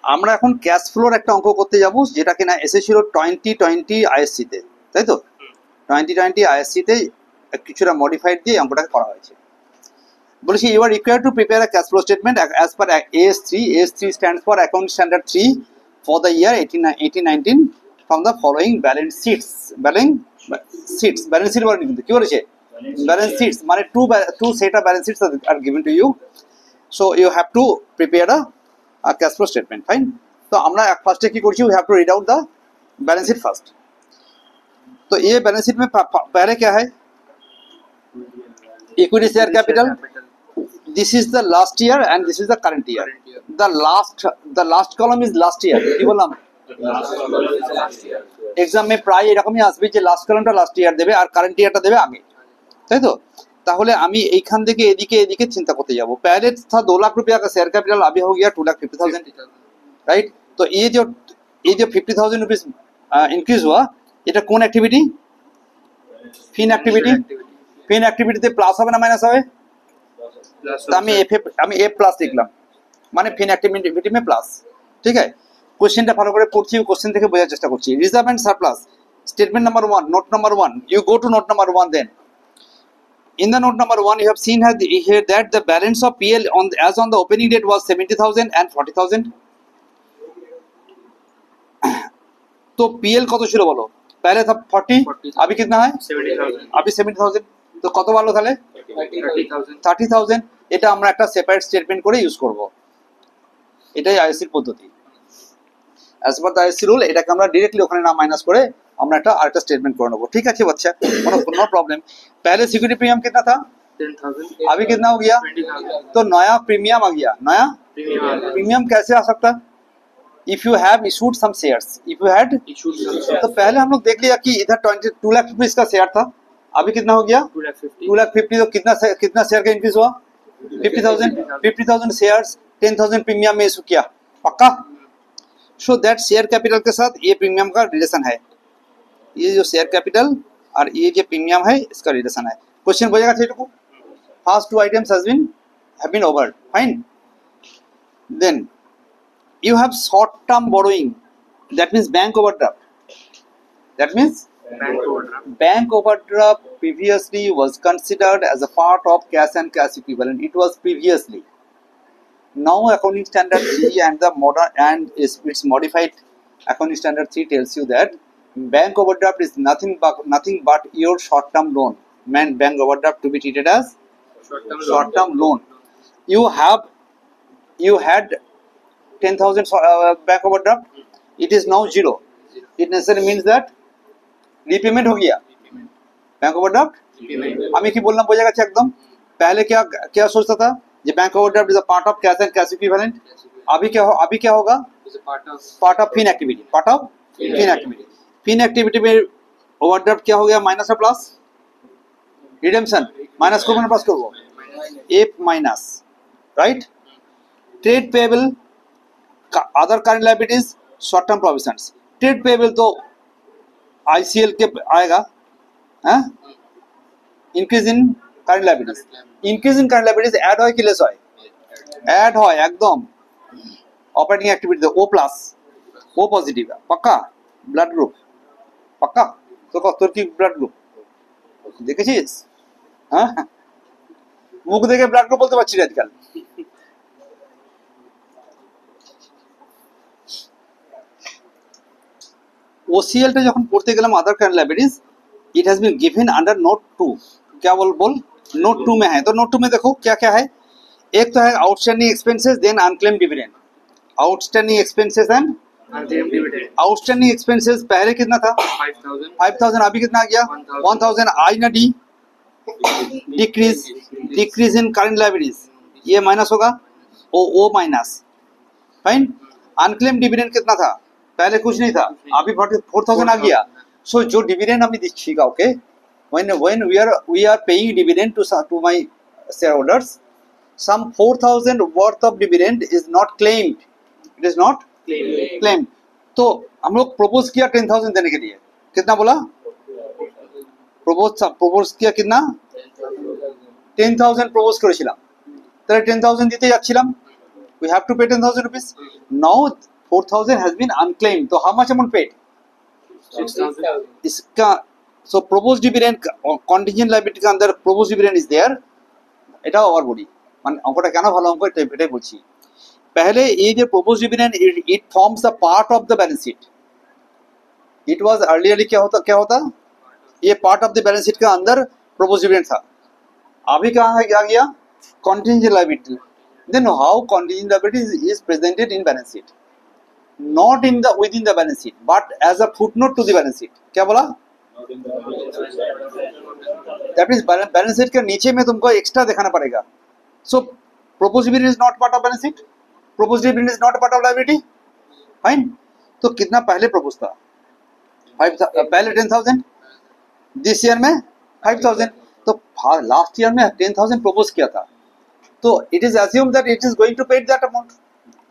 আমরা এখন cash floor একটা অঙ্ক করতে যাব, যেটা কিনা এসেছিল 2020 আইএসসি তে, তাই তো? 2020 আইএসসি তে কিছুটা মডিফাইড দিয়ে অঙ্কটাকে করা হয়েছে। বলেছি you are required to prepare a cash flow statement as per AS3. AS3 stands for account standard 3 for the year 1819 from the following balance sheets. Balance sheet বলেনি কিন্তু, কি বলেছে? ব্যালেন্স শিটস, মানে two set of balance sheets are given to you, so you have to prepare a cash flow statement. Fine. तो আমরা ফার্স্টে কি করছি, we have to read out the balance sheet first. तो ये बैलेंस शीट में पहले क्या है? Equity share capital. This is the last year and this is the current year. The last column is last year. কি বললাম? Exam में প্রায় এরকমই আসবে যে লাস্ট কলামটা লাস্ট ইয়ার দেবে আর কারেন্ট ইয়ারটা দেবে আগে, তাই তো? তাহলে আমি এইখান থেকে এদিকে চিন্তা করতে যাব। पहले था 2 लाख रुपया का शेयर कैपिटल, अभी हो गया 2,50,000, राइट? तो ये जो 50,000 रुपीज इंक्रीज हुआ, এটা কোন অ্যাক্টিভিটি? ফিন অ্যাক্টিভিটি। ফিন অ্যাক্টিভিটিতে প্লাস হবে না মাইনাস হবে? তো আমি এফ প্লাস লিখলাম, মানে ফিন অ্যাক্টিভিটি মে প্লাস। ঠিক আছে, কোশ্চেনটা ভালো করে পড়ছি, কোশ্চেন থেকে বোঝার চেষ্টা করছি। Reserve and surplus, statement number 1, note number 1, you go to note number 1 then. In the note number 1, you have seen here that the balance of PL as on the opening date was 70,000 and 40,000. तो PL কত ছিল বলো? पहले था 40, अभी कितना है? 70,000. अभी 70,000, তো কত বাড়লো তাহলে? 30,000. এটা আমরা একটা সেপারেট স্টেটমেন্ট করে ইউজ করব, এটাই আইএসসি পদ্ধতি। as per the ISC rule এটাকে আমরা डायरेक्टली ওখানে না মাইনাস করে আমরা একটা আরেকটা স্টেটমেंट कर নেবো। ठीक है बच्चा, नो प्रॉब्लम। पहले सिक्योरिटी प्रीमियम कितना था? 10,000. अभी कितना हो गया? 20,000. तो नया प्रीमियम आ गया। नया प्रीमियम कैसे आ सकता? If you have issued some shares, if you had issued some shares, तो पहले हम लोग देख लिया कि इधर 2 लाख रुपीस का शेयर था, अभी कितना हो गया? 2,50,000. तो कितना शेयर का इंक्रीज हुआ? 50,000 शेयर्स 10,000 प्रीमियम में इशू किया, पक्का? सो दैट शेयर कैपिटल के साथ ये प्रीमियम का रिलेशन है, ये जो शेयर कैपिटल और ये जो प्रीमियम है इसका रिलेशन है। क्वेश्चन बोलेगा ठीक है? First 2 items have been over. Fine. Then you have short term borrowing, that means bank overdraft. Bank overdraft previously was considered as a part of cash and cash equivalent. It was previously. Now accounting standard 3 and the modern and its modified accounting standard 3 tells you that bank overdraft is nothing but your short term loan. Meant bank overdraft to be treated as short term loan. You had 10,000 bank overdraft, it is now 0. It necessarily means that repayment हो गया bank overdraft. আমি কি বললাম বোঝা গেছে একদম? पहले क्या सोचता था कि bank overdraft is a part of cash and cash equivalent, अभी क्या होगा? Part of fin activity, part of fin activity. Fin activity में ओवरड्राफ्ट क्या हो गया? माइनस और प्लस, रिडेम्पशन, माइनस को प्लस करबो, F minus, right? Trade payable, other current liabilities, short term provisions. Trade payable तो आईसीएल के आएगा, increase in current liabilities. Increase in current liabilities add হয় কি লেস হয়? ऐड হয় একদম। Operating activity O plus, O positive, पक्का? Blood group, पक्का? तो তোর কি ব্লাড গ্রুপ দেখেছিস? হ্যাঁ, মুখ দেখে ব্লাড গ্রুপ বলতে পারছিস আজকাল। ओसीएल টা যখন পড়তে গেলাম other current liabilities, it has been given under note 2। क्या बोल नोट 2 में है, तो नोट 2 में देखो क्या क्या है। एक तो है outstanding expenses, then unclaimed dividend. Outstanding expenses and unclaimed dividend. Outstanding expenses पहले कितना था? 5,000, अभी कितना आ गया? 1,000। आई ना डी, डिक्रीज इन करंट लायबिलिटीज, ये माइनस होगा, O minus. Fine. Unclaimed dividend कितना था? पहले कुछ नहीं था, अभी 4,000 आ गया। सो जो डिविडेंड अभी दिखेगा, okay, when we are paying dividend to my shareholders, some 4,000 worth of dividend is not claimed, it is not claimed। तो हम लोग प्रपोज किया 10,000 देने के लिए, कितना बोला? প্রপোজ কিয়া কিনা 10,000 প্রপোজ করেছিলাম, তাহলে 10,000 দিতে যাচ্ছিলাম, we have to pay 10,000 rupees। now 4,000 has been unclaimed. So how much amount paid? 6,000. इसका so proposed dividend contingent liability के अंदर proposed dividend is there. এটাও আবার বলি, মানে অঙ্কটা কেন ভালো অঙ্ক এটাই বলছি। पहले ये जो proposed dividend it forms the part of the balance sheet. It was earlierly क्या होता ये part of the balance sheet के अंदर proposed dividend था। अभी कहाँ आ गया contingent liability। Then how contingent liability is presented in balance sheet? Not in the within the balance sheet, but as a footnote to the balance sheet। क्या बोला? That is balance sheet के नीचे में तुमको extra दिखाना पड़ेगा। So proposed dividend is not part of balance sheet. Proposed dividend is not part of liability. Fine. तो कितना पहले propose था? पहले 10,000। This year में 5,000। तो लास्ट ईयर में 10,000 propose किया था। तो it is assumed that it is going to pay that amount.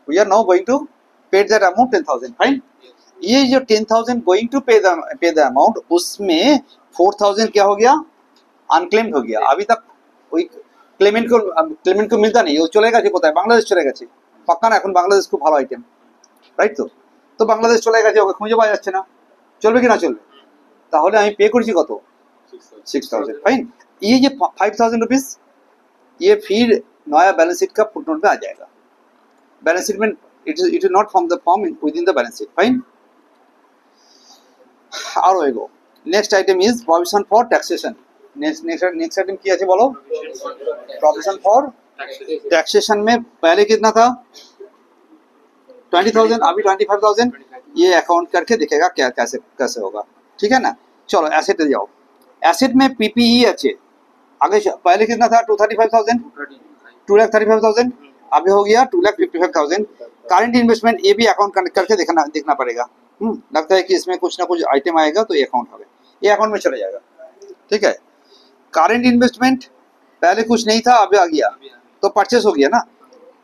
We are now going to pay that amount 10,000. Fine. ये जो 10,000 going to pay the amount, उसमें 4,000 क्या हो गया? Unclaimed हो गया। अभी तक कोई क्लेमेंट को मिलता नहीं, वो चले গেছে কোথায়? বাংলাদেশ চলে গেছে। পাক্কা না, এখন বাংলাদেশ খুব ভালো আইটেম, রাইট? তো বাংলাদেশ চলে গেছে, ওকে খুঁজে পাওয়া যাচ্ছে না। চলবে কি না চলবে? তাহলে আমি পে করছি কত? 6,000। फाइन। ये 5,000 रुपीस ये फिर नया बैलेंस शीट का फुटनोट में आ जाएगा। बैलेंस शीट में it is not from the form with in the balance sheet. Fine. আর এগো next item is provision for taxation. Next item কি আছে বলো? प्रोविजन फॉर टैक्सेशन में पहले कितना था? 20,000, अभी 25,000। ये अकाउंट करके दिखेगा क्या कैसे होगा, ठीक है ना? चलो एसेट जाओ। एसेट में पीपीई अच्छे आगे पहले कितना था? 235,000, 235,000। अभी हो गया 255,000। करंट इन्वेस्टमेंट ये भी अकाउंट करके देखना पड़ेगा। लगता है कि इसमें कुछ ना कुछ आइटम आएगा तो ये अकाउंट होगा, ये अकाउंट में चला जाएगा, ठीक है। करंट इन्वेस्टमेंट पहले कुछ नहीं था, अभी आ गया तो परचेस हो गया ना।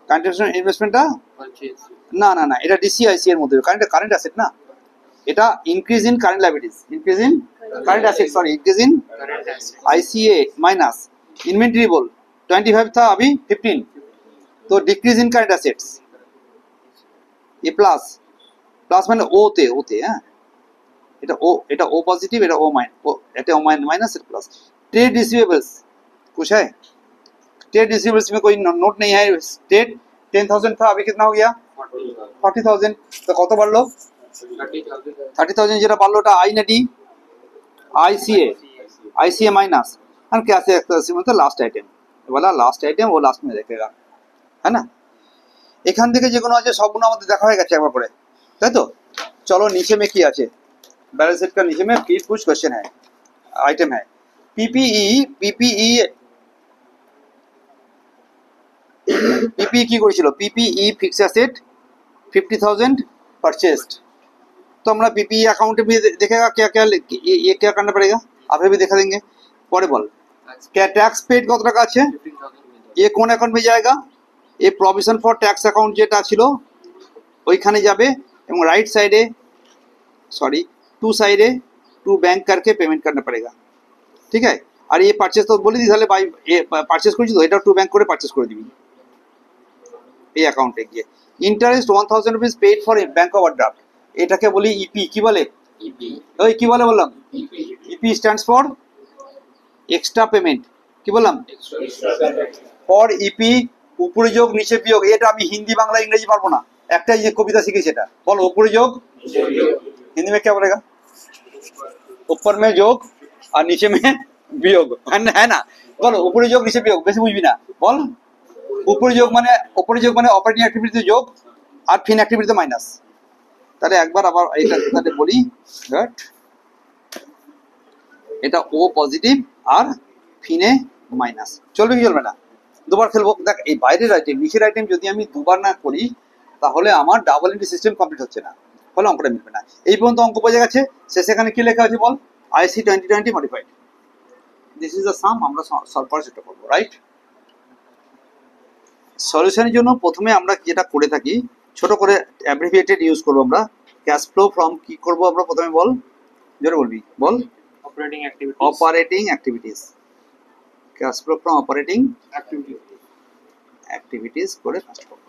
करंट इन्वेस्टमेंटটা না না না, এটা ডিসিআইসি এর মধ্যে কারেন্ট অ্যাসেট না, এটা increase in current liabilities, increase in current asset, sorry increase in ICA minus inventory बोल 25 था, अभी 15, तो डिक्रीज इन करंट एसेट्स। ये प्लस মানে ওতে হ্যাঁ, এটা ओ पॉजिटिव, এটা O minus plus. Trade receivables कुछ है? ट्रेड रिसीवेबल्स में कोई नोट नहीं है। ट्रेड 10,000 था, अभी कितना हो गया? 40,000। तो कत बढ़लो? 30,000। যেটা बढ़लो ওটা आई ना डी? आईसीए माइनस और क्या से मतलब लास्ट आइटम वाला लास्ट आइटम वो लास्ट में देखेगा, है ना? এখান থেকে যেগুলো আছে সবগুলো আমাদের দেখা হয়ে গেছে একবার পরে, তাই তো? चलो नीचे में কি আছে? बैलेंस शीट का नीचे में फिर कुछ क्वेश्चन है, आइटम है। पीपीई কি করেছিল? PPE fix asset 50,000 purchased. तो हमारा पीपीई अकाउंट भी देखेगा क्या क्या, ये क्या करना पड़ेगा, अभी भी दिखा देंगे। পরে বল क्या टैक्स पेड কত টাকা আছে? ये কোন অ্যাকাউন্ট में जाएगा? ये प्रोविजन फॉर टैक्स अकाउंट যেটা ছিল ওইখানে যাবে এবং রাইট সাইডে सॉरी टू साइडे टू बैंक करके पेमेंट करना पड़ेगा, ठीक है। और ये परचेस तो बोली दी তাহলে ভাই ये परचेस করেছি তো এটা টু बैंक করে परचेस করে দিবি এই অ্যাকাউন্টে গিয়ে। Interest 1,000 rupees paid for bank overdraft, এটাকে বলি ইপি। কি বলে? ওই কি বলে বললাম? EP stands for extra payment. কি বললাম? ফর ইপি উপরে যোগ নিচে বিয়োগ। এটা আমি হিন্দি বাংলা ইংরেজি পারবো না, একটাই যে কবিতা শিখেছি এটা। বলো উপরে যোগ, हिंदी में क्या बोलेगा? ऊपर में जोग और नीचे में वियोग, है ना? बोलो ऊपर जोग नीचे वियोग, बेশি বুঝবি না। বল উপরে যোগ মানে অপারেটিং অ্যাক্টিভিটিতে যোগ আর ফিন অ্যাক্টিভিটিতে মাইনাস। তাহলে একবার আবার এটা তাহলে বলি, এটা ও পজিটিভ আর ফিনে মাইনাস। চলবে কি চলবে না? দুবার খেলবো। দেখ এই বাইরের আইটেম নিচের আইটেম যদি আমি দুবার না করি তাহলে আমার ডাবল এন্ট্রি সিস্টেম কমপ্লিট হচ্ছে না, ফলে অঙ্কটা মিলবে না। এই পর্যন্ত অঙ্ক বোঝা গেছে। শেষে এখানে কি লেখা আছে বল? আইসি 2020 মডিফাইড। দিস ইজ দ্য সাম, আমরা সলভ করার চেষ্টা করবো, রাইট? সলিউশনের জন্য প্রথমে আমরা যেটা করে থাকি ছোট করে অ্যাব্রিভিয়েটেড ইউজ করবো আমরা। ক্যাশ ফ্লো ফ্রম কি করবো আমরা প্রথমে? বল জোরে বলবি, বল। Operating activities. Cash flow from operating activities করে ফার্স্ট করবো।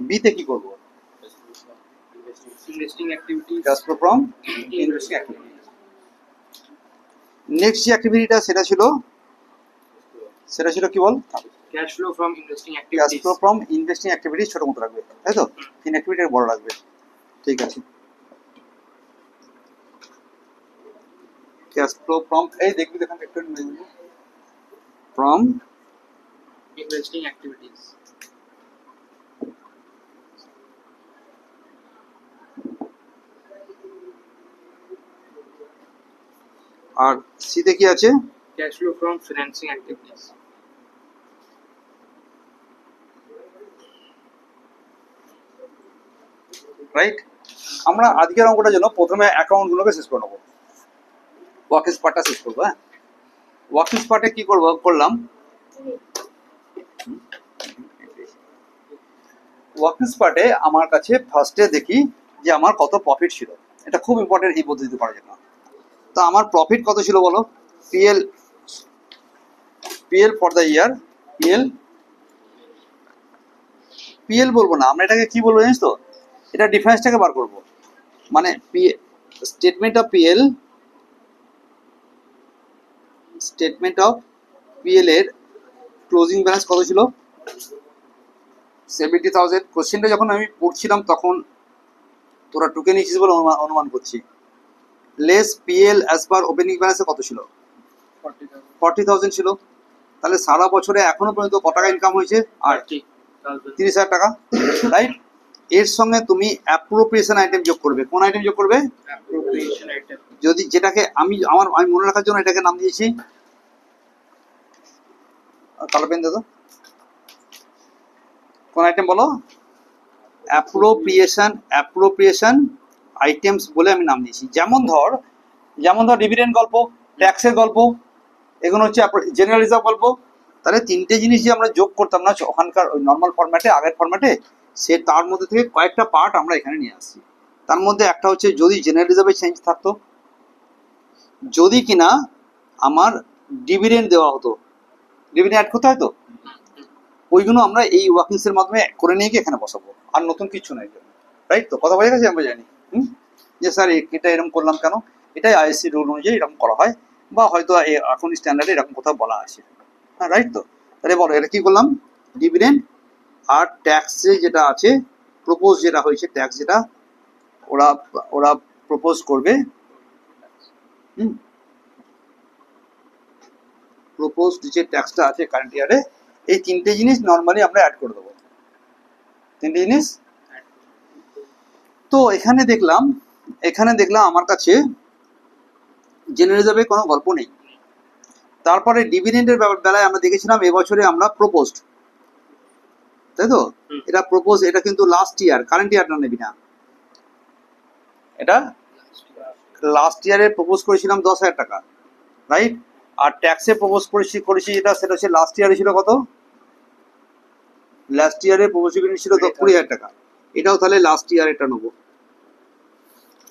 বি তে কি করবো? Investing activities. cash flow from investing activity. Next যে অ্যাক্টিভিটিটা সেটা ছিল কি বল? Cash flow from investing cash activities. Flow from investing activity ছোট মতো রাখবে, তাই তো? তিন অ্যাক্টিভিটি বড় রাখবে, ঠিক আছে। ক্যাশ ফ্লো ফ্রম, এই দেখবি দেখান একটু ফ্রম Investing activities. আর সিতে কি আছে? Cash flow from financing activities. Right. আমরা আজকের অঙ্কটার জন্য প্রথমে অ্যাকাউন্ট গুলোকে শেষ করে নেবো, ওয়ার্কিংস পার্টটা শেষ করবো। হ্যাঁ, ওয়ার্কিংস পার্টে কি করলাম, ওয়ার্কিংস পার্টে আমার কাছে ফার্স্টে দেখি যে আমার কত প্রফিট ছিল। এটা খুব ইম্পর্টেন্ট এই পদ্ধতি করার জন্য। তা আমার প্রফিট কত ছিল বলো? PL for the year, PL বলবো না, আমরা এটাকে কি বলবো জানিস তো? এটা ডিফারেন্সটাকে বার করবো, মানে স্টেটমেন্ট অফ পিএল এর ক্লোজিং ব্যালেন্স কত ছিল? 70,000। কোশ্চেনটা যখন আমি পড়ছিলাম তখন তোরা টুকে নিয়েছিস বলে অনুমান করছি। Less PL as per opening ব্যালেন্সে কত ছিল? 40,000 ছিল। তাহলে সারা বছরে এখনো পর্যন্ত কত টাকা ইনকাম হয়েছে? আর 30,000 টাকা, রাইট। এর সঙ্গে তুমি অ্যাপ্রোপ্রিয়েশন আইটেম যোগ করবে। কোন আইটেম যোগ করবে? Appropriation item. যদি যেটাকে আমি মনে রাখার জন্য এটাকে নাম দিয়েছি, কালো পেন দাদা, কোন আইটেম বলো? অ্যাপ্রোপ্রিয়েশন আইটেমস বলে আমি নাম দিয়েছি। যেমন ধর ডিভিডেন্ড গল্প, ট্যাক্সের গল্প, এগুলো হচ্ছে জেনারেল রিজার্ভ গল্প। তাহলে তিনটে জিনিস যে আমরা যোগ করতাম না ওখানকার ওই নর্মাল ফরম্যাটে, আগের ফরম্যাটে, সে তার মধ্যে থেকে কয়েকটা পার্ট আমরা এখানে নিয়ে আসছি। তার মধ্যে একটা হচ্ছে যদি জেনারেল রিজার্ভে চেঞ্জ থাকতো, যদি কিনা আমার ডিভিডেন্ড দেওয়া হতো, ডিভিডেন্ড অ্যাড করতে হয়তো, ওইগুলো আমরা এই ওয়ার্কিংস এর মাধ্যমে করে নিয়ে গিয়ে এখানে বসাবো। আর নতুন কিছু নাই, রাইট তো? কথা বোঝা গেছে? আমরা জানি যে স্যার এটা এরকম করলাম কেন, এটাই আইএসসি রুল অনুযায়ী এরকম করা হয়, বা হয়তো এখন স্ট্যান্ডার্ডে এরকম কোথাও বলা আছে। হ্যাঁ, রাইট তো? তাহলে বলো এটা কি করলাম? ডিভিডেন্ড আর ট্যাক্সে যেটা আছে, প্রপোজ যেটা হয়েছে, ট্যাক্স যেটা ওরা প্রপোজ করবে, প্রপোজ যে ট্যাক্সটা আছে কারেন্ট ইয়ারে, এই তিনটে জিনিস নর্মালি আমরা অ্যাড করে দেবো, তিনটে জিনিস। তো এখানে দেখলাম আমার কাছে জেনারেল রিজার্ভে কোনো গল্প নেই। তারপরে ডিভিডেন্ডের বেলায় আমরা দেখেছিলাম এবছরে আমরা প্রপোজড, তাই তো? এটা প্রপোজ, এটা কিন্তু লাস্ট ইয়ার, কারেন্ট ইয়ারটা নেবি না। এটা লাস্ট ইয়ারে প্রপোজ করেছিলাম 10,000 টাকা, রাইট। আর ট্যাক্সে প্রপোজ করেছি যেটা, সেটা হচ্ছে লাস্ট ইয়ারে ছিল কত? লাস্ট ইয়ারে প্রপোজ ছিল 20,000 টাকা। এটাও তাহলে লাস্ট ইয়ার, এটা নেবো।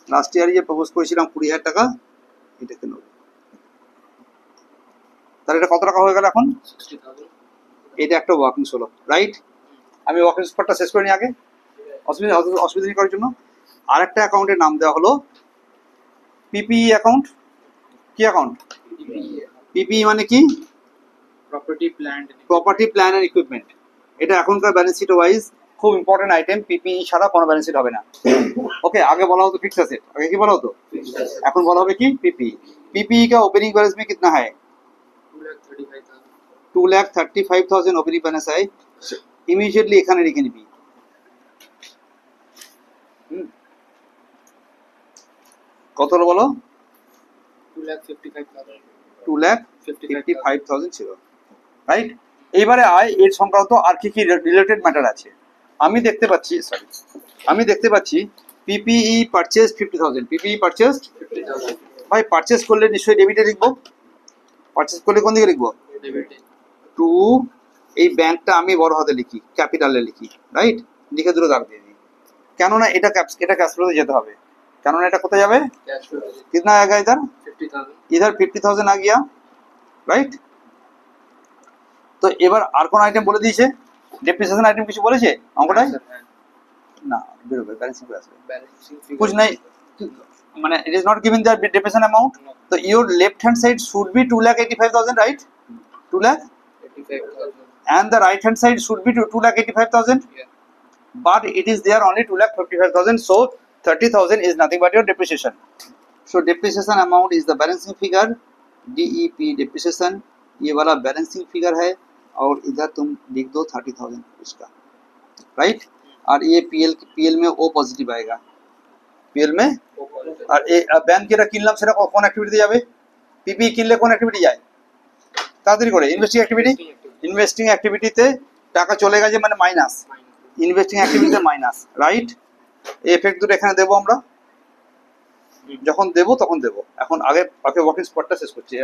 লাস্ট ইয়ারে যে প্রপোজ করেছিলাম 20,000 টাকা, এটাকে নেবো। তাহলে এটা কত টাকা হয়ে গেল এখন? 60,000. এটা একটা ওয়ার্কিংস হলো, রাইট। আমি ওয়ার্কিংস পার্টটা শেষ করে নিই আগে, অসুবিধা নেই করার জন্য। আর একটা অ্যাকাউন্টের নাম দেওয়া হলো পিপিই অ্যাকাউন্ট। কি অ্যাকাউন্ট? পিপিই মানে কি? Property, plant and property, plant and equipment. এটা এখনকার ব্যালেন্স শিট ওয়াইজ খুব ইম্পর্টেন্ট আইটেম। পিপিই ছাড়া কোনো ব্যালেন্স শিট হবে না। ওকে, আগে বলা হতো ফিক্সড অ্যাসেট, আগে কি বলা হতো? এখন বলা হবে কি? পিপিই। পিপিই का ओपनिंग बैलेंस में कितना है? 2,35,000. 2,35,000 ओपनिंग बैलेंस है। ইমিডিয়েটলি এখানে লিখে নিবি। কত হলো বলো? 2,55,000. 2,55,000 ছিল, রাইট। এইবারে আয় এর সংক্রান্ত আর কি কি রিলেটেড ম্যাটার আছে। আমি দেখতে পাচ্ছি পিপিই পারচেজ 50,000, পিপিই পারচেজ 50,000. ভাই, পারচেজ করলে নিশ্চয়ই ডেবিটে লিখবো। পারচেজ করলে কোন দিকে লিখবো? Debit. টু, এই ব্যাংকটা আমি বড় হাতে লিখি, ক্যাপিটালে লিখি, রাইট। লিখে দুটো দাগ দিয়ে দিই, কেননা এটা ক্যাশ ফ্লোতে যেতে হবে। কেননা এটা কোথায় যাবে? Cash flow. कितना आएगा इधर? 50,000. इधर 50,000 आ गया, রাইট। তো এবার আর কোন আইটেম বলে দিয়েছে? ডেপ্রিসিয়েশন আইটেম কিছু বলেছে অঙ্কটায়? না বেরোবে ব্যালেন্সিং করে আসবে Balancing figure. कुछ नहीं মানে it is not given the depreciation amount No. so your left hand side should be 2,85,000 right 2 lakh 85,000. and the right hand side should be 2,85,000 Yeah. but it is there only 2,55,000 so 30,000 is nothing but your depreciation so depreciation amount is the balancing figure DEP depreciation ये वाला balancing figure है और इधर तुम लिख दो 30,000 इसका right और ये पीएल में ओ पॉजिटिव आएगा पीएल में আর এই ব্যাংক যেটা কিনলাম সেটা কোন অ্যাক্টিভিটিতে যাবে পিপি কিনলে কোন অ্যাক্টিভিটি যায় তাড়াতাড়ি করে ইনভেস্টিং অ্যাক্টিভিটি ইনভেস্টিং অ্যাক্টিভিটিতে টাকা চলে গেছে মানে মাইনাস ইনভেস্টিং অ্যাক্টিভিটিতে মাইনাস রাইট এই এফেক্ট দুটো এখানে দেবো আমরা যখন দেবো তখন দেবো এখন আগে ওয়ার্কিং স্পটটা শেষ করছি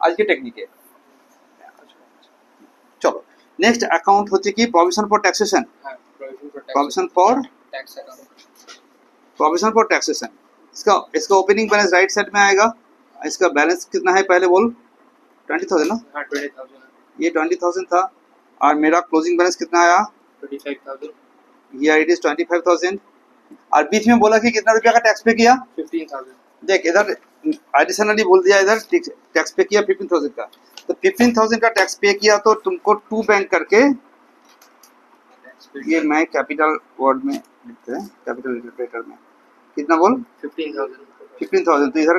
আজকে টেকনিকে চলো নেক্সট অ্যাকাউন্ট হচ্ছে কি প্রভিশন ফর ট্যাক্সেশন हाँ, provision for tax. Provision for Tax account. Provision for taxation इसका ओपनिंग बैलेंस राइट साइड में आएगा इसका बैलेंस कितना है पहले बोल 20,000 ना हाँ, 20,000. ये 20,000 था और मेरा क्लोजिंग बैलेंस कितना आया 25,000. हियर इट इज 25,000 और बीच में बोला कि कितना रुपया का टैक्स पे किया 15,000. देख इधर एडिशनली बोल दिया इधर टैक्स पे किया 15,000 का तो 15,000 का टैक्स पे किया तो तुमको टू बैंक करके Tax paid. ये मैं कैपिटल वर्ड में लिखते हैं कैपिटल लेटर में कितना बोल 15,000. 15,000 तो इधर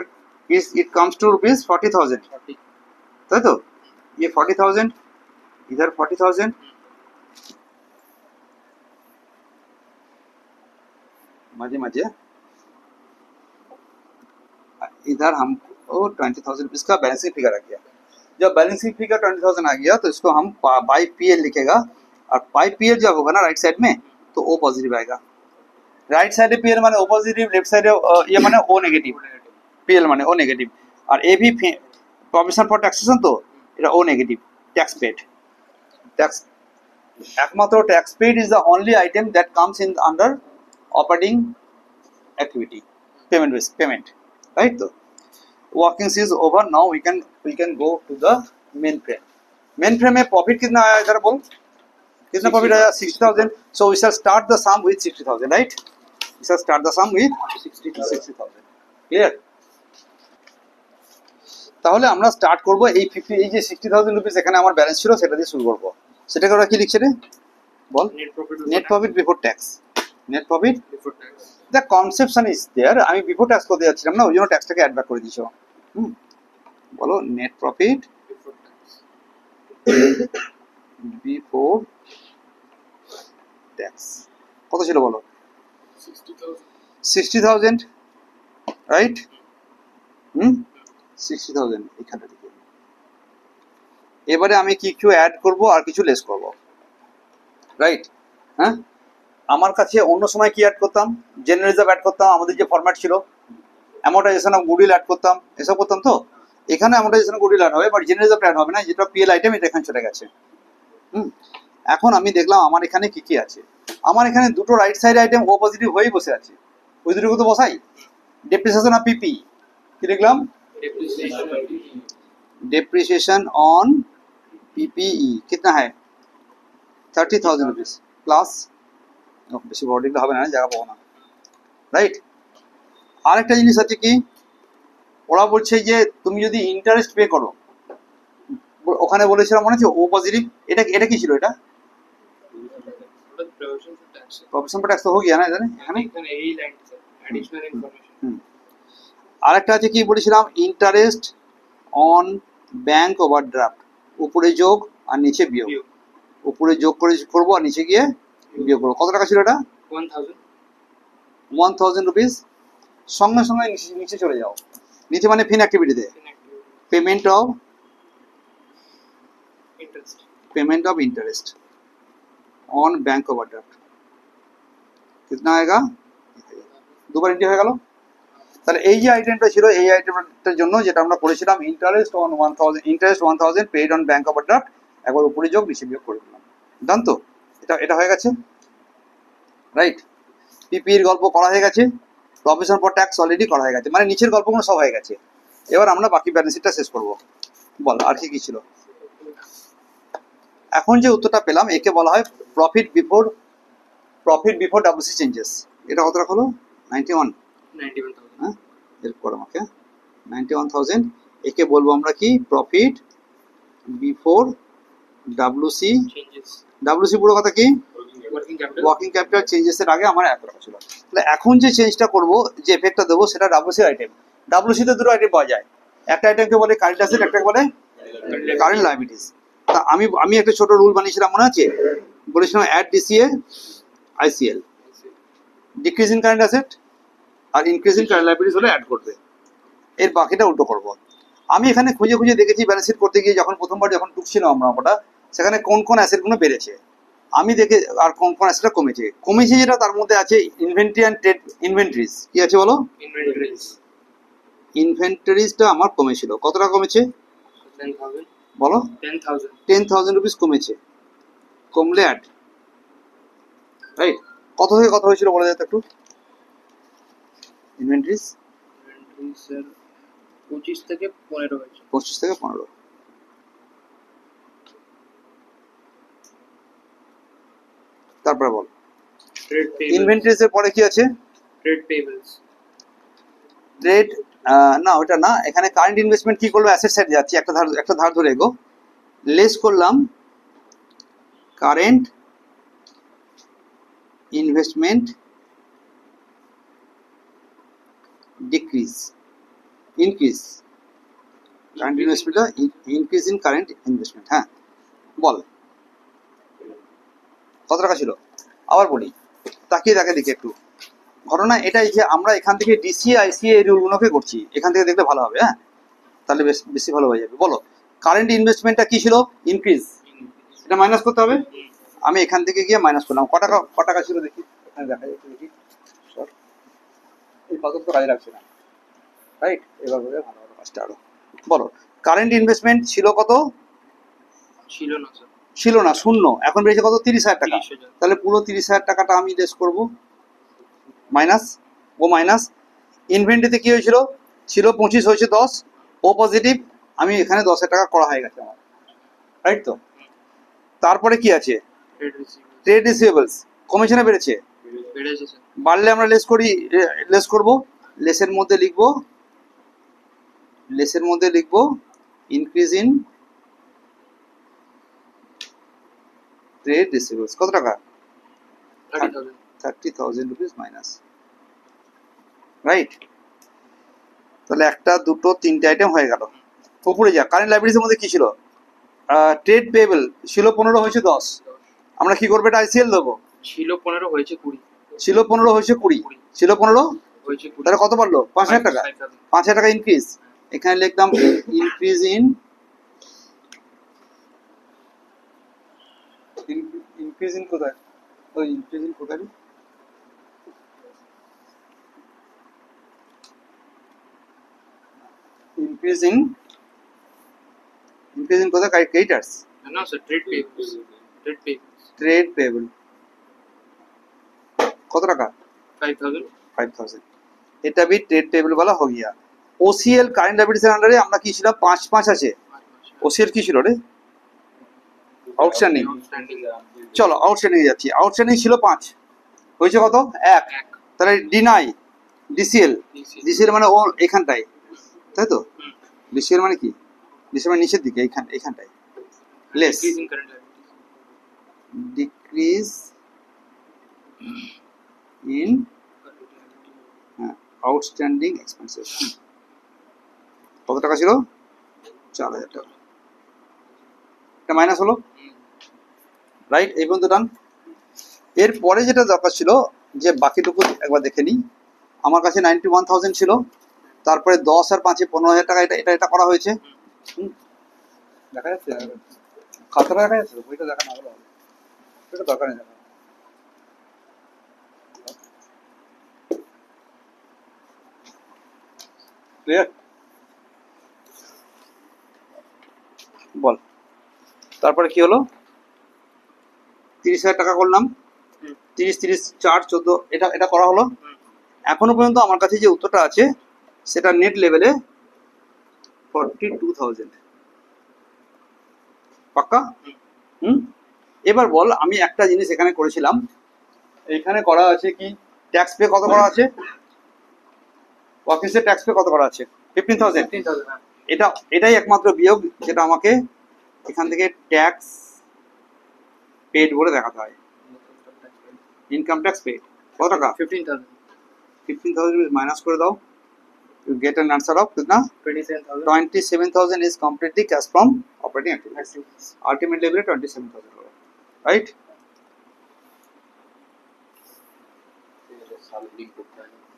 इट कम्स टू रुपीज 40,000 40. তাই তো ये 40,000 इधर 40,000 मजे मजे इधर हमको 20,000 रुपीज का बैलेंसिंग फिगर आ गया जब बैलेंसिंग फिगर 20,000 आ गया तो इसको हम बाई पीएल लिखेगा और बाई पीएल जब होगा ना राइट साइड में तो ओ पॉजिटिव आएगा राइट साइड पीएल माने ओ पॉजिटिव लेफ्ट साइड ये माने ओ नेगेटिव पीएल माने ओ नेगेटिव और ए भी प्रोविजन फॉर टैक्सेशन तो এটা ও নেগেটিভ ট্যাক্স পেড ট্যাক্স একমাত্র tax paid is the only item that comes in under operating activity payment right তো working is over now we can go to the main frame में profit कितना आया इधर बोल कितना प्रॉफिट आया 60,000 so we shall start the sum with 60,000 right we shall start the sum with 60,000 clear তাহলে আমরা স্টার্ট করব এই 50 এই যে 60,000 রুপিস এখানে আমার ব্যালেন্স ছিল সেটা দিয়ে শুরু করব সেটাকে আমরা কি লিখছি রে বল Net profit. Net profit before tax net profit Before tax. The conception is there আমি বিফোর ট্যাক্স করতে যাচ্ছিলাম না ওই জন্য ট্যাক্সটাকে অ্যাড ব্যাক করে দিয়েছো বলো net profit Before tax. Before tax কত ছিল বলো 60,000. 60,000 রাইট 60,000 এখানে থেকে এবারে আমি কিছু অ্যাড করব আর কিছু লেস করব রাইট হ্যাঁ আমার কাছে অন্য সময় কি অ্যাড করতাম জেনারেল রিজার্ভ অ্যাড করতাম আমাদের যে ফরম্যাট ছিল অ্যামোর্টাইজেশন অফ গুডউইল অ্যাড করতাম এসব করতাম তো এখানে অ্যামোর্টাইজেশন অফ গুডউইল অ্যাড হবে বাট জেনারেল রিজার্ভ অ্যাড হবে না যেটা পিএল আইটেম এটা এখানে চলে গেছে এখন আমি দেখলাম আমার এখানে কি কি আছে আমার এখানে দুটো রাইট সাইড আইটেম ও পজিটিভ হয়েই বসে আছে ওই দুটো তো বসাই ডেপ্রিসিয়েশন অফ পিপি কি লিখলাম Depreciation. depreciation on PPE कितना है 30,000 रुपीज प्लस বেশি বড় দিলে হবে না জায়গা পাবো না রাইট আরেকটা জিনিস আছে কি ওরা বলছে যে তুমি যদি ইন্টারেস্ট পে করো ওখানে বলেছিলাম মনে আছে ও পজিটিভ এটা এটা কি ছিল এটা Provision for tax. Profession tax তো হয়ে গিয়া না জানেন এখানে এই লাইন additional information. আরেকটা আছে কি বলেছিলাম ইন্টারেস্ট অন ব্যাংক ওভারড্রাফট উপরে যোগ আর নিচে বিয়োগ View. উপরে যোগ করে করবো আর নিচে গিয়ে বিয়োগ করবো কত টাকা ছিল এটা 1,000. 1,000 রুপিস সঙ্গে সঙ্গে নিচে চলে যাও নিচে মানে ফিন অ্যাক্টিভিটিতে Inactive. Payment of interest on bank overdraft कितना आएगा দুবার এন্ট্রি হয়ে গেল তাহলে এই যে আইটেমটা ছিল এই আইটেমটার জন্য যেটা আমরা করেছিলাম interest on 1,000 paid on bank overdraft একবার উপরে যোগ নিচে বিয়োগ করে দিলাম জান তো এটা হয়ে গেছে রাইট পিপি এর গল্প করা হয়ে গেছে প্রভিশন ফর ট্যাক্স অলরেডি করা হয়ে গেছে মানে নিচের গল্পগুলো সব হয়ে গেছে এবার আমরা বাকি ব্যালেন্স শিটটা শেষ করব বল আর কি কি ছিল এখন যে উত্তরটা পেলাম একে বলা হয় profit before profit before WC changes, এটা কত টাকা হলো 91, 91,000. হ্যাঁ এরপর আমাকে 91,000, একে বলবো আমরা কি profit before WC. Changes. WC পুরো কথা কি Working capital. Working capital changes এর আগে আমার এত টাকা ছিল। তাহলে এখন যে চেঞ্জটা করব, যে এফেক্টটা দেবো সেটা ডাব্লিউসি আইটেম। ডাব্লিউসি তে দুটো আইটেম পাওয়া যায়, একটা আইটেমকে বলে কারেন্ট অ্যাসেট, একটাকে বলে কারেন্ট লায়াবিলিটিস। তা আমি একটা ছোট রুল বানিয়েছিলাম, মনে আছে? বলেছিলাম add DCA ICL, decrease in current asset আর ইনক্রিজ ইন কারেন্ট লায়াবিলিটিস হলে অ্যাড করবে। এর বাকিটা উল্টো করব। আমি এখানে খুঁজে খুঁজে দেখেছি ব্যালেন্স শিট করতে গিয়ে, যখন প্রথমবার যখন টুকছিলাম আমরা ওটা, সেখানে কোন কোন অ্যাসেটগুলো বেড়েছে আমি দেখে, আর কোন কোন অ্যাসেটটা কমেছে যেটা তার মধ্যে আছে ইনভেন্টরি অ্যান্ড ট্রেড ইনভেন্টরিজ। কি আছে বলো? Inventories. ইনভেন্টরিজটা আমার কমেছিল, কত টাকা কমেছে 10,000. বলো? 10,000. 10,000 রুপিস কমেছে। কমলে অ্যাড, রাইট? কত থেকে কত হয়েছিল বলে যেত একটু ইনভেন্টরিজ? Inventories sir 25 থেকে 15 হয়েছে। 25 থেকে 15। তারপরে বল Trade payables. ইনভেন্টরিজ এর পরে কি আছে? Trade payables. ট্রেড, না ওটা না, এখানে কারেন্ট ইনভেস্টমেন্ট কি করলো, অ্যাসেট সাইড যাচ্ছি, একটা ধার ধরে এগো, লেস করলাম current investment decrease, increase current investment, increase in current investment. হ্যাঁ বল কত টাকা ছিল? আবার বলি, তাকিয়ে দেখি একটু। ঘটনা এটাই যে আমরা এখান থেকে ডিসিএ আইসিএ এই রুলগুলোকে করছি, এখান থেকে দেখলে ভালো হবে। হ্যাঁ তাহলে বেশি ভালো হয়ে যাবে। বলো কারেন্ট ইনভেস্টমেন্টটা কি ছিল? ইনক্রিজ, এটা মাইনাস করতে হবে। আমি এখান থেকে গিয়ে মাইনাস করলাম, ক টাকা ছিল দেখি, এখানে দেখা যাচ্ছে দেখি। সর, এই কত তো কাজে লাগছে না, রাইট? এবার বলে ভালো ভালো কাজটা আরো। বলো কারেন্ট ইনভেস্টমেন্ট ছিল কত? ছিল না স্যার। ছিল না, শূন্য। এখন বেড়েছে কত? 30,000 টাকা। 30,000. তাহলে পুরো 30,000 টাকাটা আমি লেস করবো, মাইনাস, ও মাইনাস। ইনভেন্টরিতে কি হয়েছিল? ছিল 25, হয়েছে 10, ও পজিটিভ। আমি এখানে 10,000 টাকা করা হয়ে গেছে আমার, রাইট তো? তারপরে কি আছে? Trade receivables. ট্রেড রিসিভেবলস কমেছে না বেড়েছে? বেড়েছে স্যার। বাড়লে আমরা লেস করব। লেসের মধ্যে লিখবো ইনক্রিজ ইন ট্রেড রিসিভেবলস, কত টাকা? 30,000. 30,000 রুপিস মাইনাস, রাইট? তাহলে একটা, দুটো, তিনটে আইটেম হয়ে গেল। উপরে যা কারেন্ট লাইবিলিটির মধ্যে কি ছিল? ট্রেড পেয়েবল ছিল 15, হয়েছে 10। আমরা কি করবো? এটা আইসিএল দেবো। ছিল 15 হয়েছে 20। ছিল 15, হয়েছে 20। ছিল 15, হয়েছে 20। তাহলে কত বাড়লো? 5,000 টাকা। 5,000. 5,000 টাকা ইনক্রিজ। এখানে লিখলাম ইনক্রিজ ইন কোথায়? ওই ইনক্রিজ ইন কোথায়? ইনক্রিজ ইন কোথায়? ক্রেডিটার্স, না sir trade payables. Trade payables trade payable কত টাকা? 5,000. 5,000। এটা भी ट्रेड पेबल वाला हो गया। ओसीएल কারেন্ট লায়াবিলিটির আন্ডারে আমরা কি ছিল? 5 আছে। ওসিএল কি ছিল রে? আউটস্ট্যান্ডিং। আউটস্ট্যান্ডিং চলো আউটস্ট্যান্ডিং যাচ্ছি। আউটস্ট্যান্ডিং ছিল 5, হয়েছে কত? 1। 1. তাহলে ডিনাই ডিসিএল মানে ও এখানটায়, তাই তো? ডিসিএল মানে কি? ডিসিএল মানে নিচের দিকে, এখানটায়। Less Increase in current liabilities. Decrease in outstanding expenses. কত টাকা ছিল? 4,000 টাকা। এটা মাইনাস হলো, রাইট? এই পর্যন্ত ডান। এরপরে যেটা দরকার ছিল, যে বাকিটুকু একবার দেখে নিই। আমার কাছে 91,000 ছিল, তারপরে 10 আর 5 15,000 টাকা এটা করা হয়েছে। দেখা যাচ্ছে খাতাটা দেখা যাচ্ছে, বইটা দেখা না হলো এটা দরকার নেই। ক্লিয়ার? বল তারপরে কি হলো? 30,000 টাকা করলাম, 30, 30, 4, 14, এটা করা হলো। এখনো পর্যন্ত আমার কাছে যে উত্তরটা আছে সেটা নেট লেভেলে 42,000। পাক্কা? এবার বল, আমি একটা জিনিস এখানে করেছিলাম, এইখানে করা আছে কি ট্যাক্স পে কত করা আছে, অফিসে ট্যাক্স পে কত করা আছে 15,000। 15,000 হ্যাঁ। এটাই একমাত্র বিয়োগ যেটা আমাকে এখান থেকে ট্যাক্স পেড বলে দেখাতে হয়। ইনকাম ট্যাক্স পেড কত টাকা 15,000 15,000 মাইনাস করে দাও, you get an answer of कितना 27,000 27,000 is completely cash from operating activities, activities. ultimate level 27,000 হলো, right?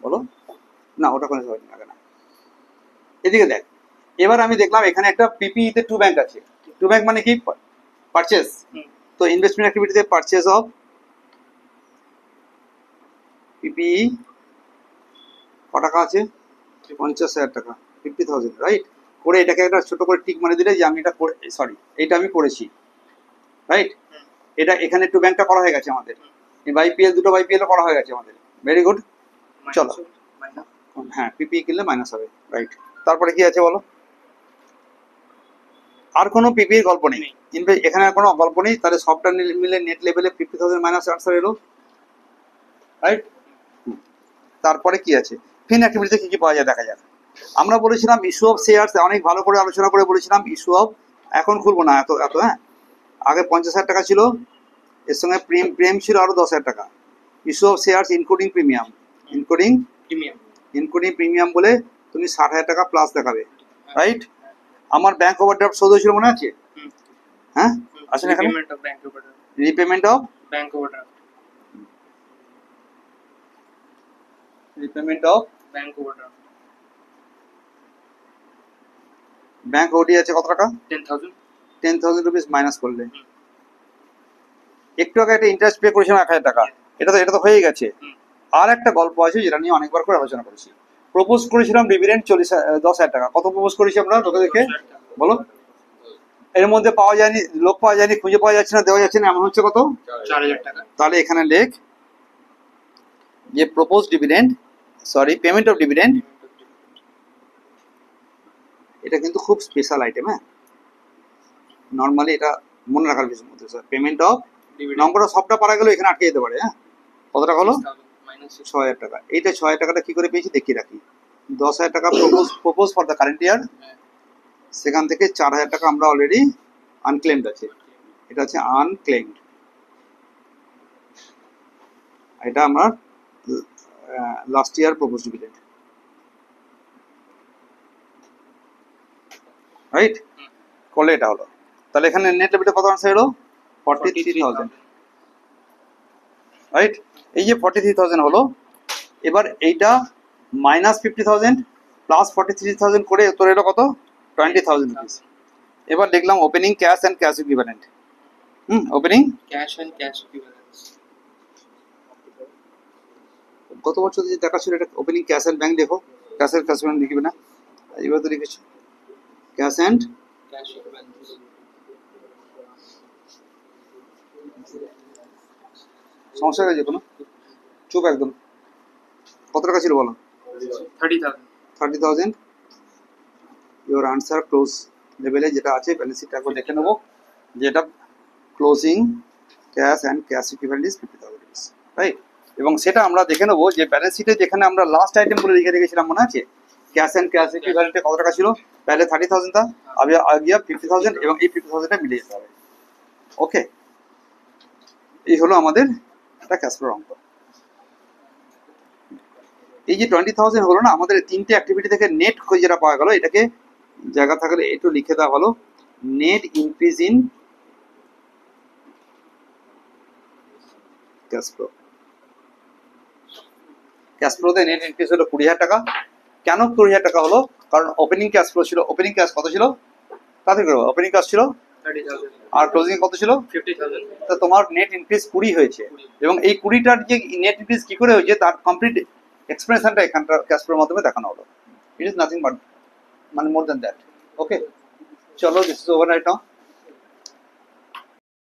বলো না ওটা কোনো সময় লাগে না। এদিকে দেখ, এবার আমি দেখলাম এখানে একটা পিপিই তে টু ব্যাংক আছে। টু ব্যাংক মানে কি পারচেজ, হুম। তো ইনভেস্টমেন্ট অ্যাক্টিভিটিতে পারচেজ অফ পিপিই কত টাকা আছে 50,000 টাকা 50,000, রাইট? করে এটাকে একটা ছোট করে টিক মানে দিলে যে আমি এটা সরি এটা আমি করেছি, রাইট? হুম। এটা এখানে টু ব্যাংকটা করা হয়ে গেছে আমাদের, বাইপিএল দুটো বাইপিএল করা হয়ে গেছে আমাদের, ভেরি গুড। চলো। Minus. হ্যাঁ পিপিই কিনলে মাইনাস হবে, রাইট? তারপরে কি আছে বলো, আর কোনো পিপির গল্প নেই, এখানে আর কোনো গল্প নেই, তাহলে সবটা মিলে নেট লেভেলে 50,000 মাইনাস আনসার এলো, রাইট? তারপরে কি আছে ফিন অ্যাক্টিভিটিতে কি কি পাওয়া যায় দেখা যাক। আমরা বলেছিলাম ইস্যু অফ শেয়ারস, অনেক ভালো করে আলোচনা করে বলেছিলাম ইস্যু অফ, এখন খুলবো না এত এত, হ্যাঁ আগে 50,000 টাকা ছিল, এর সঙ্গে প্রিমিয়াম ছিল আরো 10,000 টাকা। Issue of shares including premium, Premium. Including premium বলে তুমি 60,000 টাকা প্লাস দেখাবে, রাইট? আমার ব্যাংক ওভারড্রাফট শোধ হয়েছিল মনে আছে, হুম। হ্যাঁ আছে না এখানে, Repayment of bank overdraft. Repayment of Bank overdraft. Repayment of Bank overdraft. Bank OD আছে কত টাকা 10,000. 10,000 রুপিস মাইনাস করলে, একটু আগে একটা ইন্টারেস্ট পে করেছিলাম 1,000 টাকা, এটা তো হয়ে গেছে। হুম। আর একটা গল্প আছে যেটা নিয়ে অনেকবার করে আলোচনা করেছি, প্রপোজ করেছিলাম ডিভিডেন্ড 10,000 টাকা, কত প্রপোজ করেছি আমরা তোকে দেখে বলো, এর মধ্যে পাওয়া যায়নি, লোক পাওয়া যায়নি, খুঁজে পাওয়া যাচ্ছে না, দেওয়া যাচ্ছে না, এমন হচ্ছে কত 4,000 টাকা। তাহলে এখানে লেখ যে propose dividend sorry payment of dividend, এটা কিন্তু খুব স্পেশাল আইটেম, হ্যাঁ নর্মালি এটা মনে রাখার বিষয়ের মধ্যে স্যার, পেমেন্ট অফ Dividend. নম্বরটা সবটা পারা গেল এখানে আটকে যেতে পারে, হ্যাঁ কত টাকা হলো 6,000 minus 6,000. 6,000 টাকা। এইটা 6,000 টাকাটা কি করে পেয়েছি দেখিয়ে রাখি, 10,000 টাকা propose for the current year, সেখান থেকে 4,000 টাকা আমরা অলরেডি আনক্লেমড আছে, এটা হচ্ছে আনক্লেমড, এটা আমার last year propose dividend, right? করলে এটা হলো, তাহলে এখানে নেট লেভেলে কত আনসার এলো 43,000, রাইট? এই যে 43,000 হলো, এবার এইটা মাইনাস 50,000 প্লাস 43,000 করে তোর এলো কত 20,000 রুপিস। এবার দেখলাম opening cash and cash equivalent, opening Cash and cash equivalents. গত বছর যে দেখা ছিল এটা ওপেনিং ক্যাশ অ্যান্ড ব্যাংক, দেখো ক্যাশ অ্যান্ড ক্যাশ ব্যাংক লিখবে না, এবার তো লিখেছি ক্যাশ অ্যান্ড Cash equivalents. সমস্যা হয়ে কোনো চুপ একদম, কত টাকা ছিল বলো 30,000. 30,000, ইওর আনসার ক্লোজ লেভেলে যেটা আছে ব্যালেন্স শিটটা একবার দেখে নেবো, যেটা closing cash and cash equivalent is 50,000 rupees, right? এবং সেটা আমরা দেখে নেবো যে ব্যালেন্স শিটে যেখানে আমরা লাস্ট আইটেমগুলো লিখে রেখেছিলাম মনে আছে, ক্যাশ অ্যান্ড ক্যাশ ইকুইভ্যালেন্টে কত টাকা ছিল, पहले 30,000 था, अभी आ गया 50,000 এবং এই 50,000টা মিলে যেতে হবে, ওকে? এই হলো আমাদের একটা ক্যাশ ফ্লো অঙ্ক। এই যে 20,000 হলো না, আমাদের তিনটে অ্যাক্টিভিটি থেকে নেট যেটা পাওয়া গেল, এটাকে জায়গা থাকলে একটু লিখে দেওয়া হলো, net increase in cash flow. Cash ফ্লোতে নেট ইনক্রিজ হলো 20,000 টাকা। কেন 20,000 টাকা হলো? কারণ ওপেনিং ক্যাশ ফ্লো ছিল, ওপেনিং ক্যাশ কত ছিল তাতে করবো, ওপেনিং ক্যাশ ছিল 30,000. আর ক্লোজিং কত ছিল 50,000. তো তোমার নেট ইনক্রিজ 20 হয়েছে, এবং এই 20টার যে নেট ইনক্রিজ কি করে হয়েছে তার কমপ্লিট এক্সপ্লেনেশনটা এখানকার ক্যাশ ফ্লোর মাধ্যমে দেখানো হলো। ইট ইজ নাথিং বাট মানে মোর দ্যান দ্যাট, ওকে? চলো, this is over right now.